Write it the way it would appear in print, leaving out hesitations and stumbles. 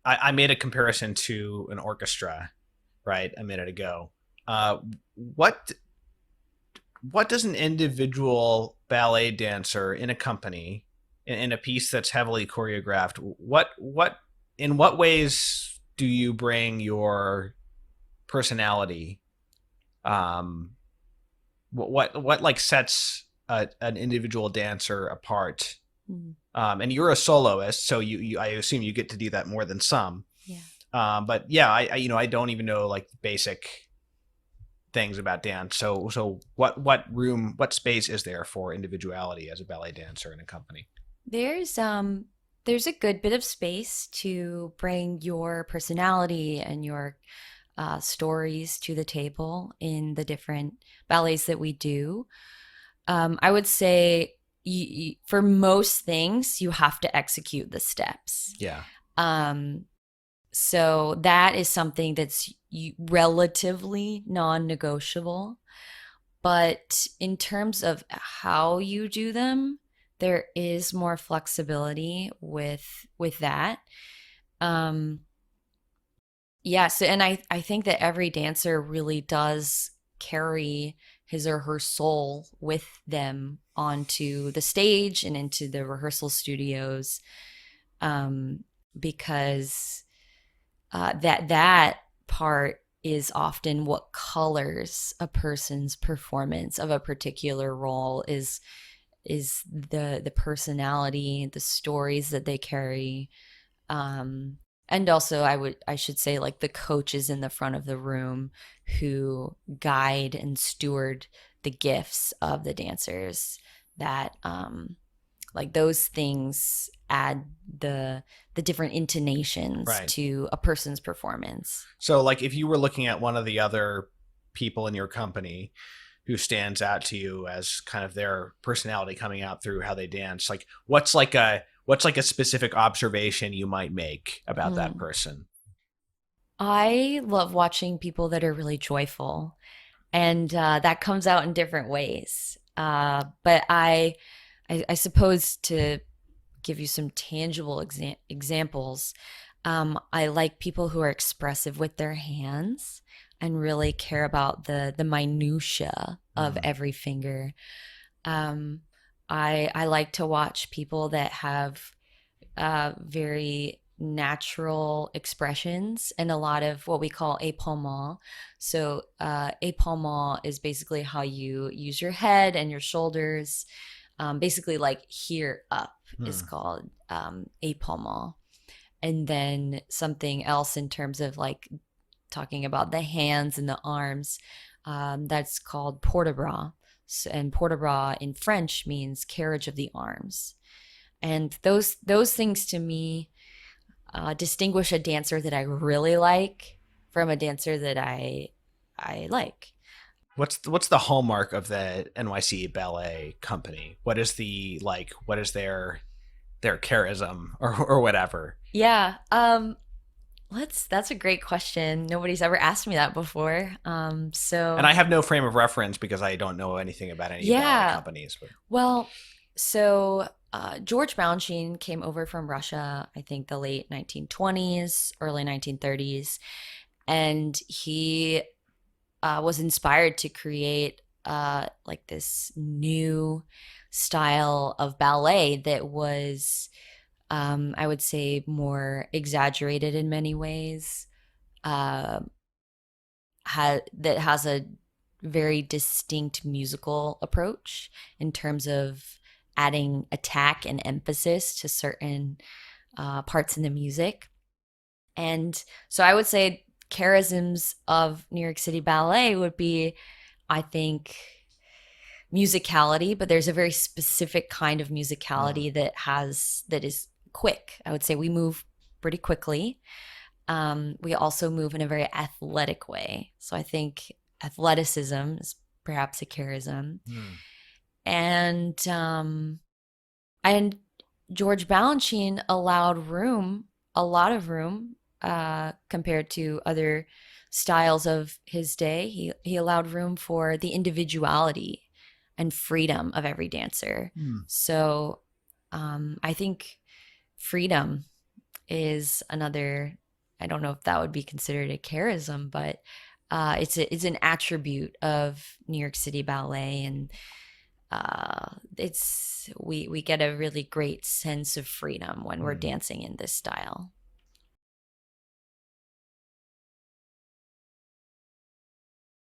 I made a comparison to an orchestra, right, a minute ago. Uh, what what does an individual ballet dancer in a company, in a piece that's heavily choreographed, what in what ways do you bring your personality? Um, what like sets an individual dancer apart? Mm, And you're a soloist, so you I assume you get to do that more than some. yeah. But yeah, I don't even know like basic things about dance. So what space is there for individuality as a ballet dancer in a company? There's um there's a good bit of space to bring your personality and your stories to the table in the different ballets that we do. I would say for most things, you have to execute the steps. Yeah. Um, so that is something that's relatively non-negotiable. But in terms of how you do them, there is more flexibility with that. Um, yeah, so and I think that every dancer really does carry his or her soul with them onto the stage and into the rehearsal studios, um, because that part is often what colors a person's performance of a particular role is the personality, the stories that they carry, um, and also I should say like the coaches in the front of the room who guide and steward the gifts of the dancers, that like those things add the different intonations Right. to a person's performance. So like if you were looking at one of the other people in your company who stands out to you as kind of their personality coming out through how they dance, like what's like a specific observation you might make about that Hmm. person? I love watching people that are really joyful, and that comes out in different ways. But I suppose to give you some tangible examples, I like people who are expressive with their hands and really care about the minutia of Mm. every finger. Um, I like to watch people that have very natural expressions and a lot of what we call épaulement. So, épaulement is basically how you use your head and your shoulders. Basically, like here up is Mm. called épaulement. And then something else in terms of like talking about the hands and the arms, that's called port-de-bras. So, and port-de-bras in French means carriage of the arms. And those things to me distinguish a dancer that I really like from a dancer that I like. What's the hallmark of the NYC Ballet Company? What is the like? What is their charism or whatever? Yeah, let's that's a great question. Nobody's ever asked me that before. And So I have no frame of reference because I don't know anything about any ballet yeah. companies. But Well, George Balanchine came over from Russia, I think the late 1920s, early 1930s, and he was inspired to create like this new style of ballet that was, I would say, more exaggerated in many ways. Uh, that has a very distinct musical approach in terms of adding attack and emphasis to certain parts in the music. And so I would say charisms of New York City Ballet would be, I think, musicality, but there's a very specific kind of mm, musicality that is quick. I would say we move pretty quickly. We also move in a very athletic way. So I think athleticism is perhaps a charism. mm, And and George Balanchine allowed room, a lot of room, compared to other styles of his day. He allowed room for the individuality and freedom of every dancer. mm. So I think freedom is another. I don't know if that would be considered a charism, but it's an attribute of New York City Ballet, and it's we get a really great sense of freedom when we're Hmm. dancing in this style.